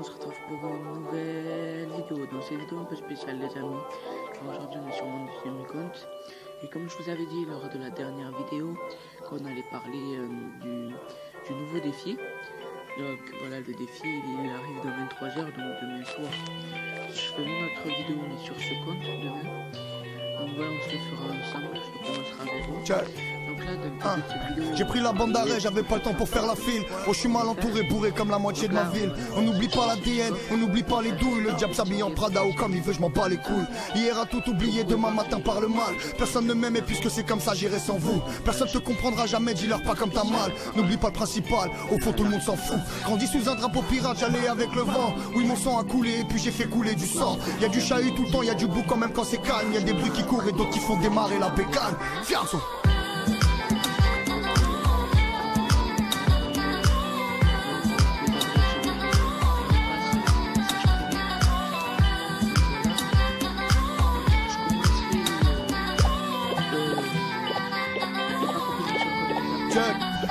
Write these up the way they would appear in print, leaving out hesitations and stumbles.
on se retrouve pour une nouvelle vidéo. Dans cette vidéo un peu spéciale les amis. Aujourd'hui on est sur mon deuxième compte. Et comme je vous avais dit lors de la dernière vidéo qu'on allait parler du nouveau défi. Donc voilà, le défi il arrive dans 23h, donc demain soir. Je ferai une autre vidéo mais sur ce compte demain. Donc voilà, on se le fera ensemble, je commencerai avec vous. Donc là, j'ai pris la bande d'arrêt, j'avais pas le temps pour faire la file. Oh, je suis mal entouré, bourré comme la moitié de ma ville. On n'oublie pas l'ADN, on n'oublie pas les douilles. Le diable s'habille en Prada ou comme il veut, je m'en bats les couilles. Hier a tout oublié, demain matin par le mal. Personne ne m'aime et puisque c'est comme ça, j'irai sans vous. Personne te comprendra jamais, dis-leur pas comme t'as mal. N'oublie pas le principal, au fond tout le monde s'en fout. Grandi sous un drapeau pirate, j'allais avec le vent. Oui, mon sang a coulé et puis j'ai fait couler du sang. Y'a du chahut tout le temps, y'a du bouc quand même quand c'est calme. Y'a des bruits qui courent et d'autres qui font démarrer la bécane. Fiançon.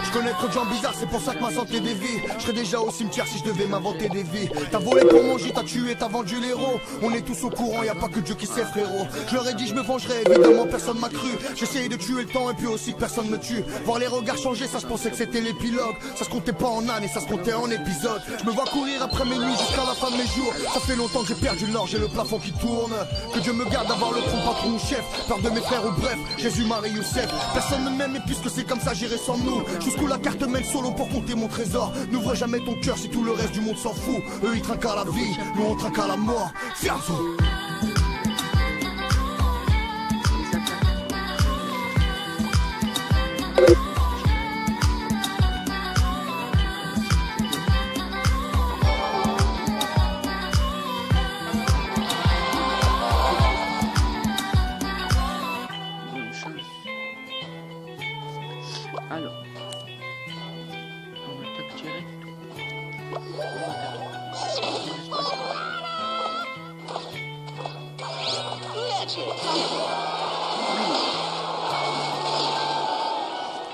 Je connais trop de gens bizarres, c'est pour ça que ma santé dévie. Je serais déjà au cimetière si je devais m'inventer des vies. T'as volé pour manger, t'as tué, t'as vendu l'héros. On est tous au courant, y a pas que Dieu qui sait frérot. Je leur ai dit je me vengerai, évidemment personne m'a cru. J'essayais de tuer le temps et puis aussi que personne me tue. Voir les regards changer, ça je pensais que c'était l'épilogue. Ça se comptait pas en ânes et ça se comptait en épisodes. Je me vois courir après mes nuits jusqu'à la fin de mes jours. Ça fait longtemps que j'ai perdu le nord, j'ai le plafond qui tourne. Que Dieu me garde d'avoir le trou patron ou chef. Peur de mes frères ou bref, Jésus, Marie, Youssef. Personne ne m'aime et puisque c'est comme ça j'irai sans nous. Jusqu'où la carte mène solo pour compter mon trésor. N'ouvre jamais ton cœur si tout le reste du monde s'en fout. Eux ils trinquent à la vie, nous on trinque à la mort. Fiançon. Alors, on attaque direct.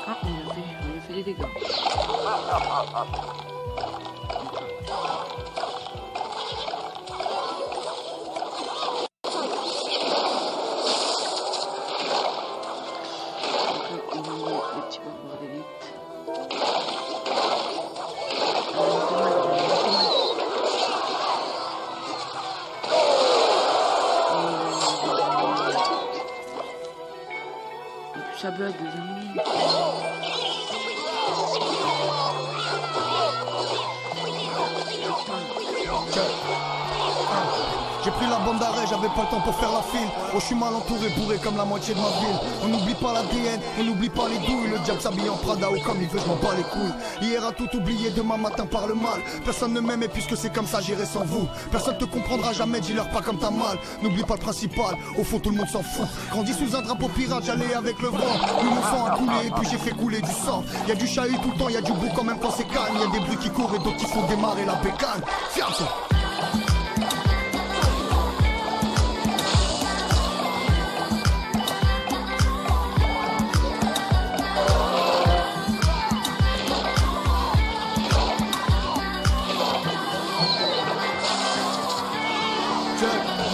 Ah, on a fait des dégâts. Les petits barbares d'élite. En plus ça bug les amis. J'ai pris la bande d'arrêt, j'avais pas le temps pour faire la file. Oh, je suis mal entouré, bourré comme la moitié de ma ville. On n'oublie pas l'ADN, on n'oublie pas les douilles. Le diable s'habille en Prada ou comme il veut, je m'en bats les couilles. Hier a tout oublié, demain matin par le mal. Personne ne m'aime et puisque c'est comme ça, j'irai sans vous. Personne te comprendra jamais, dis-leur pas comme t'as mal. N'oublie pas le principal, au fond tout le monde s'en fout. Grandi sous un drapeau pirate, j'allais avec le vent. Oui, mon sang a coulé et puis j'ai fait couler du sang. Y'a du chahut tout le temps, y'a du bouc quand même quand c'est calme. Y'a des bruits qui courent et d'autres qui font démarrer la bécane. Fiançon.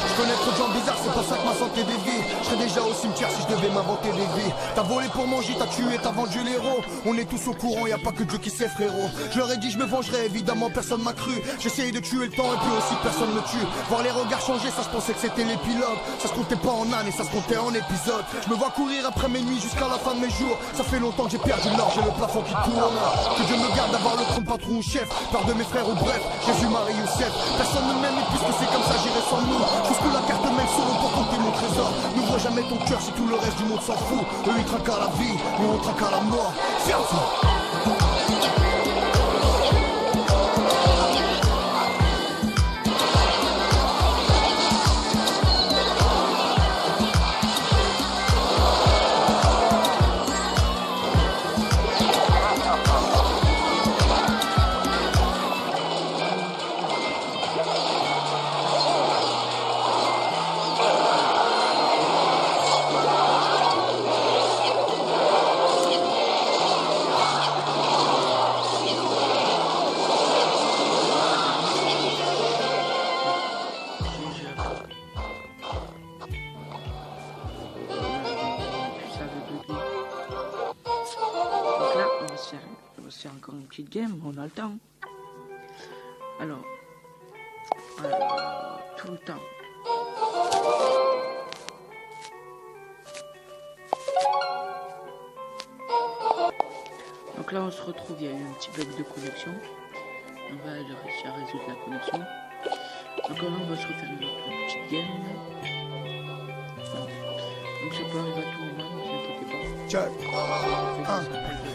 Je connais trop de gens bizarres, c'est pour ça que ma santé dévie. Je serais déjà au cimetière si je devais m'inventer des vies. T'as volé pour manger, t'as tué, t'as vendu l'héros. On est tous au courant, y a pas que Dieu qui sait frérot. Je leur ai dit je me vengerai, évidemment personne m'a cru. J'essayais de tuer le temps et puis aussi personne me tue. Voir les regards changer, ça je pensais que c'était l'épilogue. Ça se comptait pas en ânes et ça se comptait en épisodes. Je me vois courir après mes nuits jusqu'à la fin de mes jours. Ça fait longtemps que j'ai perdu le nord, j'ai le plafond qui tourne. Que Dieu me garde d'avoir le trône patron ou chef. Peur de mes frères ou bref, Jésus, Marie, Youssef. Personne ne m'aime et puisque c'est comme ça j'irai sans nous. Jusqu'où la carte mène solo pour compter mon trésor. N'ouvre jamais ton cœur si tout le reste du monde s'en fout. Eux ils trinquent à la vie, nous on trinque à la mort. Fiançon. game, on a le temps. Alors, tout le temps. Donc là on se retrouve, il y a eu un petit bug de connexion. On va réussir à résoudre la connexion. Donc là on va se refaire une petite game. Donc ça peut arriver à tout moment, ne vous inquiétez pas.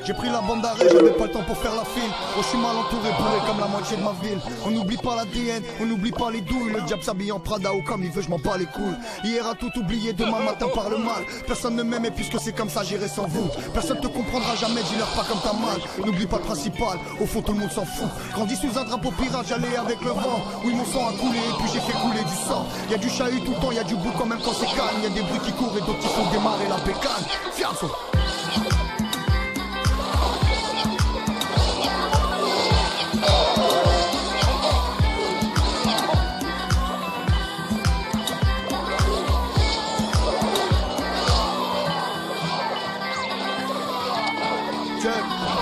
J'ai pris la bande d'arrêt, j'avais pas le temps pour faire la file. Oh, je suis mal entouré, bourré comme la moitié de ma ville. On n'oublie pas l'ADN, on n'oublie pas les douilles. Le diable s'habille en Prada ou comme il veut, je m'en bats les couilles. Hier a tout oublié, demain matin par le mal. Personne ne m'aime et puisque c'est comme ça, j'irai sans vous. Personne te comprendra jamais, dis-leur pas comme ta mal. N'oublie pas le principal, au fond tout le monde s'en fout. Grandi sous un drapeau pirate, j'allais avec le vent. Oui, mon sang a coulé et puis j'ai fait couler du sang. Y a du chahut tout le temps, y a du bout quand même quand c'est calme. Y a des bruits qui courent et d'autres qui font démarrer la bécane. Fianso.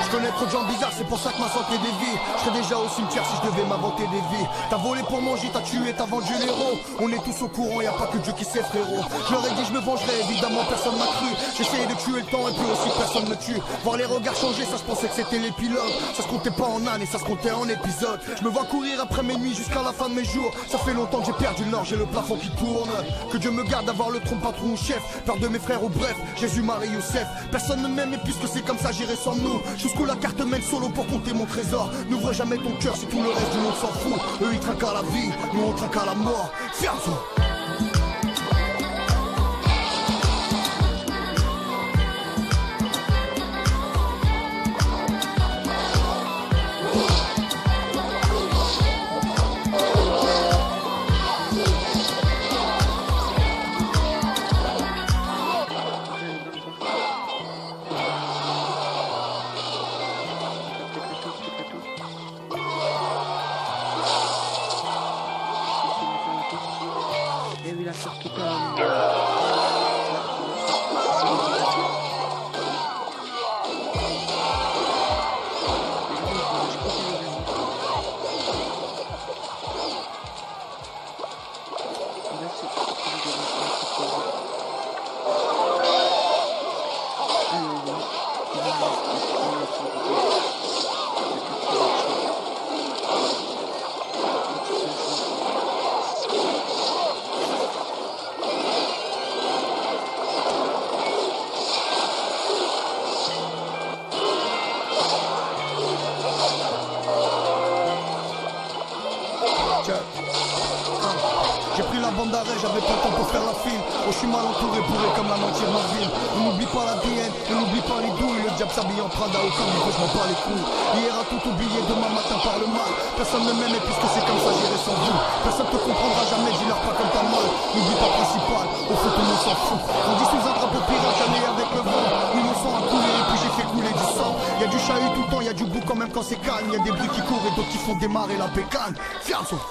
Je connais trop de gens bizarres, c'est pour ça que ma santé dévie. Je serais déjà au cimetière si je devais m'inventer des vies. T'as volé pour manger, t'as tué, t'as vendu l'héros. On est tous au courant, y a pas que Dieu qui sait frérot. Je leur ai dit je me vengerai, évidemment personne m'a cru. J'essayais de tuer le temps et puis aussi personne me tue. Voir les regards changer, ça je pensais que c'était l'épilogue. Ça se comptait pas en années, ça se comptait en épisodes. Je me vois courir après mes nuits jusqu'à la fin de mes jours. Ça fait longtemps que j'ai perdu le nord, j'ai le plafond qui tourne. Que Dieu me garde d'avoir le trompe patron ou chef. Peur de mes frères ou bref, Jésus, Marie, Youssef. Personne ne m'aime et puisque c'est comme ça j'irai sans nous. Jusqu'où la carte mène solo pour compter mon trésor. N'ouvre jamais ton cœur si tout le reste du monde s'en fout. Eux ils trinquent à la vie, nous on trinque à la mort. Fianso. J'ai pris la bande d'arrêt, j'avais pas le temps pour faire la file. Oh, je suis mal entouré, bourré comme la moitié de ma ville. On n'oublie pas l'ADN, on n'oublie pas les douilles. Le diable s'habille en Prada au comme il veut, je m'en bats les couilles. Hier a tout oublié, demain matin par le mal. Personne ne m'aime et puisque c'est comme ça j'irai sans vous. Personne te comprendra jamais, dis-leur pas comme ta mal. N'oublie pas principal, au fond tout le monde s'en fout. On dit sous un drapeau pirate, j'allais avec le vent. Oui, mon sang a coulé et puis j'ai fait couler du sang. Y a du chahut tout le temps, y a du bout quand même quand c'est calme. Y a des bruits qui courent et d'autres qui font démarrer la bécane. Fianso.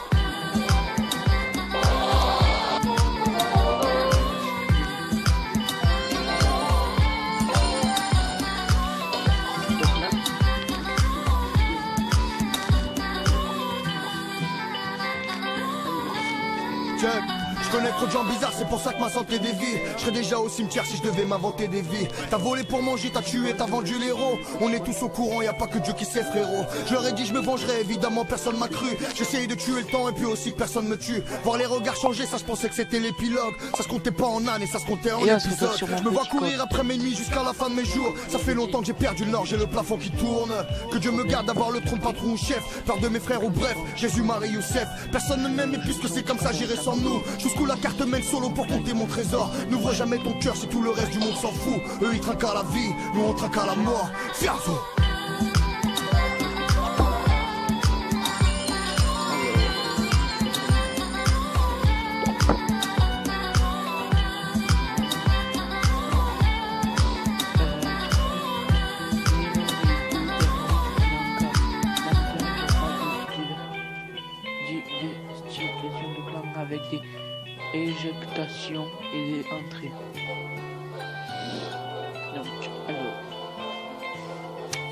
Je connais trop de gens bizarres, c'est pour ça que ma santé dévie. Je serais déjà au cimetière si je devais m'inventer des vies. T'as volé pour manger, t'as tué, t'as vendu l'héros. On est tous au courant, y a pas que Dieu qui sait frérot. Je leur ai dit je me vengerai, évidemment personne m'a cru. J'essayais de tuer le temps et puis aussi que personne me tue. Voir les regards changer, ça je pensais que c'était l'épilogue. Ça se comptait pas en années, ça se comptait en épisodes. Je me vois courir après mes nuits jusqu'à la fin de mes jours. Ça fait longtemps que j'ai perdu le nord, j'ai le plafond qui tourne. Que Dieu me garde d'avoir le trompe patron ou chef. Peur de mes frères ou bref, Jésus, Marie, Youssef. Personne ne m'aime et puisque c'est comme ça j'irai sans nous. Jusqu'où la carte mène solo pour compter mon trésor. N'ouvre jamais ton cœur si tout le reste du monde s'en fout. Eux ils trinquent à la vie, nous on trinque à la mort. Fianso. Avec des éjectations et des entrées.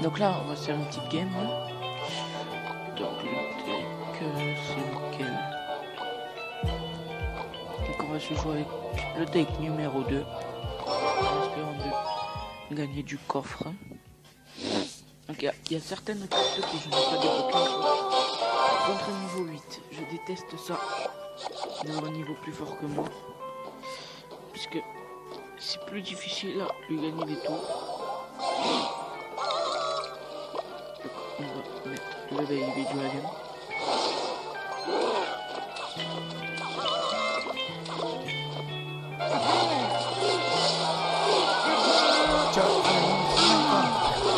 Donc là, on va faire une petite game. se joue avec le deck numéro 2. En espérant de gagner du coffre. Donc il y a certaines cartes que je n'ai pas débloquées encore. Contre niveau 8, je déteste ça. D'avoir un niveau plus fort que moi. Puisque c'est plus difficile à lui gagner des tours. Donc on va mettre le Baby Dragon.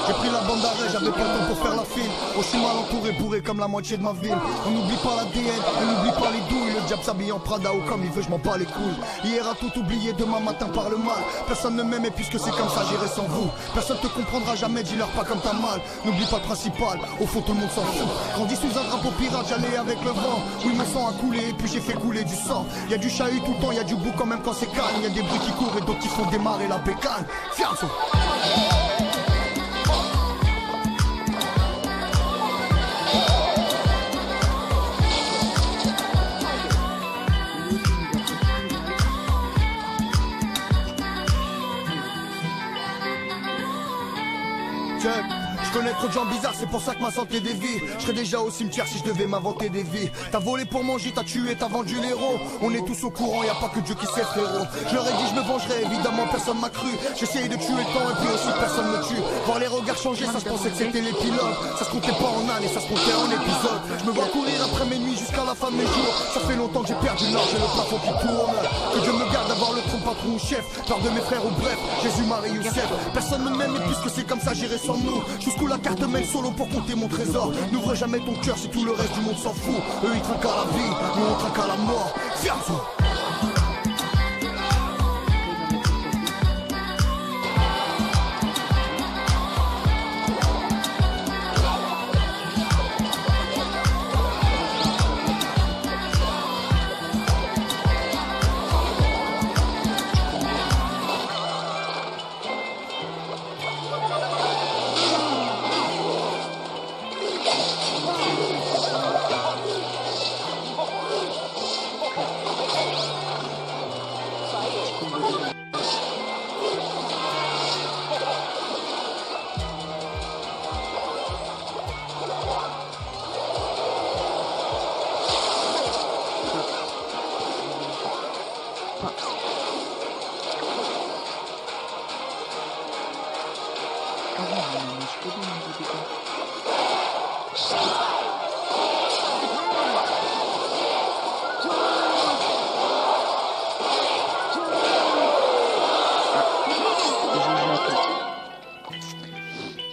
J'ai pris la bande d'arrêt, j'avais pas le temps pour faire la file. Oh, je suis mal entouré, bourré comme la moitié de ma ville. On n'oublie pas l'ADN, on n'oublie pas les douilles. Le diable s'habille en Prada ou comme il veut, je m'en bats les couilles. Hier a tout oublié, demain matin par le mal. Personne ne m'aimait puisque c'est comme ça, j'irai sans vous. Personne te comprendra jamais, dis-leur pas comme t'as mal. N'oublie pas le principal, au fond tout le monde s'en fout. Grandi sous un drapeau pirate, j'allais avec le vent. Oui, mon sang a coulé, et puis j'ai fait couler du sang. Y'a du chahut tout le temps, y'a du bout quand même quand c'est calme. Y'a des bruits qui courent et d'autres qui font démarrer la bécane. Fianzo. Je connais trop de gens bizarres, c'est pour ça que ma santé dévie. Je serais déjà au cimetière si je devais m'inventer des vies. T'as volé pour manger, t'as tué, t'as vendu l'héros. On est tous au courant, y a pas que Dieu qui sait frérot. Je leur ai dit je me vengerai, évidemment personne m'a cru. J'essayais de tuer le temps et puis aussi personne me tue. Voir les regards changer, ça je pensais que c'était l'épilogue. Ça se comptait pas en années, ça se comptait en épisodes. Je me vois courir après mes nuits jusqu'à la fin de mes jours. Ça fait longtemps que j'ai perdu l'âge et le plafond qui tourne. Que Dieu me garde d'avoir le trône patron ou chef. Peur de mes frères ou bref, Jésus, Marie, Youssef. Personne ne m'aime et puisque c'est comme ça j'irai sans nous. Jusqu'où la carte mène solo pour compter mon trésor. N'ouvre jamais ton cœur si tout le reste du monde s'en fout. Eux ils trinquent à la vie, nous on trinque à la mort. Fianzo.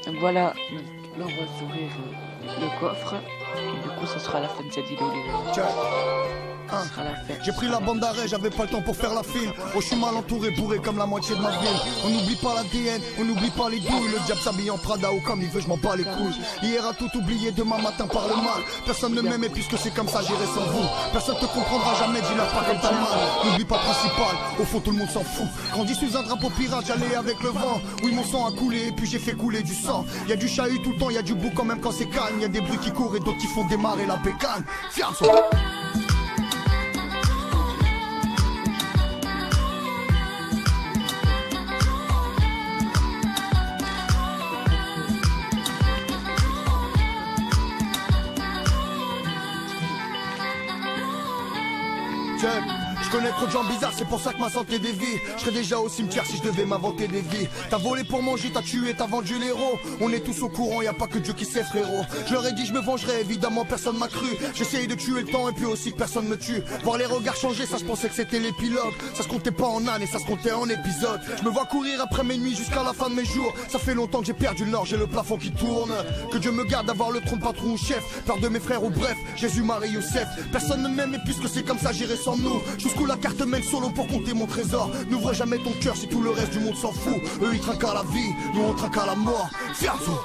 Donc voilà, là on va s'ouvrir le coffre. Et du coup, ça sera la fin de cette vidéo, les gars. J'ai pris la bande d'arrêt, j'avais pas le temps pour faire la file. Oh, je suis mal entouré, bourré comme la moitié de ma ville. On n'oublie pas l'ADN, on n'oublie pas les douilles. Le diable s'habille en Prada ou comme il veut, je m'en bats les couilles. Hier a tout oublié, demain matin par le mal. Personne ne m'aimait puisque c'est comme ça, j'irai sans vous. Personne te comprendra jamais, dis-leur pas comme t'as mal. N'oublie pas le principal, au fond tout le monde s'en fout. Grandi sous un drapeau pirate, j'allais avec le vent. Oui, mon sang a coulé et puis j'ai fait couler du sang. Y'a du chahut tout le temps, y'a du bout quand même quand c'est calme. Y'a des bruits qui courent et d'autres qui font démarrer la bécane. Fianzo. Je connais trop de gens bizarres, c'est pour ça que ma santé dévie. Je serais déjà au cimetière si je devais m'inventer des vies. T'as volé pour manger, t'as tué, t'as vendu l'héros. On est tous au courant, y a pas que Dieu qui sait frérot. Je leur ai dit je me vengerai, évidemment personne m'a cru. J'essayais de tuer le temps et puis aussi que personne me tue. Voir les regards changer, ça je pensais que c'était l'épilogue. Ça se comptait pas en années, ça se comptait en épisodes. Je me vois courir après mes nuits jusqu'à la fin de mes jours. Ça fait longtemps que j'ai perdu le nord, j'ai le plafond qui tourne. Que Dieu me garde d'avoir le trône patron ou chef. Peur de mes frères ou bref, Jésus, Marie, Youssef. Personne ne m'aime et puisque c'est comme ça j'irai sans nous. Jusqu'où la carte mène solo pour compter mon trésor. N'ouvre jamais ton cœur si tout le reste du monde s'en fout. Eux ils trinquent à la vie, nous on trinque à la mort. Fianzo.